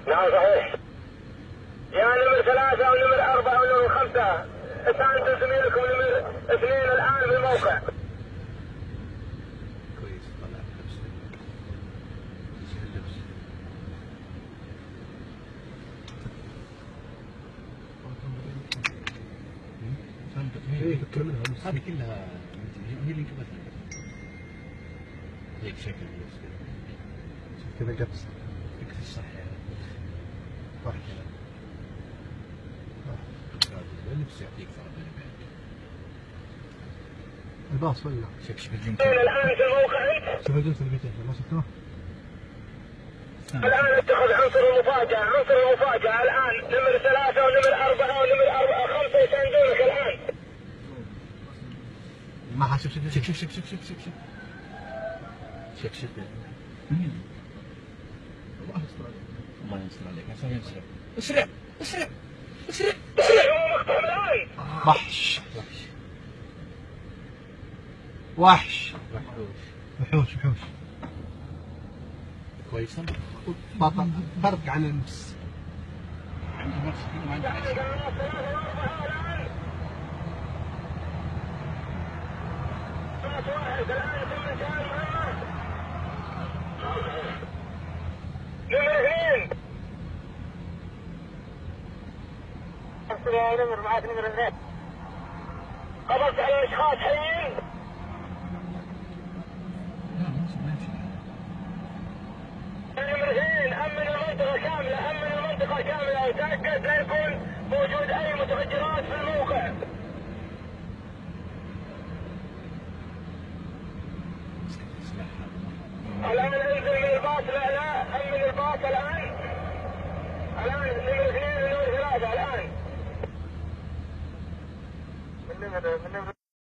نعم صحيح. يا نمر 3 ونمر 4 ونمر 5 انتم زميلكم نمر 2 الان بالموقع. كويس طلع اللبس. يصير اللبس. ايه فكر منها هذه كلها هي اللي انكبتها. هيك شكل اللبس كذا قبس. فكرة الصح يعني. صح اللبس يعطيك فرق بين بينك. الباص ولا؟ شكشك الجنب. الان في الموقع. شوف الجنس اللي بيته ما شفته؟ الان اتخذ عنصر المفاجأة، عنصر المفاجأة الان نمر 3 ونمر 4 ونمر 5 يساندونك الان. ما حشوف شك شك شك شك شك شك شك شك شك مين؟ الله يستر عليك. الله يستر عليك عشان يسرع. اسرع اسرع اسرع اسرع مقطع الان. وحش وحش وحوش كويسة؟ فرق عن النفس. عندي نفس كذا ما عندي نفس. نمر معك نمر 2 قبضت على الاشخاص حيين. لا ما يمشي. نمر 2 امن المنطقة كاملة، امن المنطقة كاملة وتأكد لا يكون موجود اي متفجرات في الموقع. الان انزل من الباص. لا امن الباص الان نمر 2 ونمر 3 الان من نمر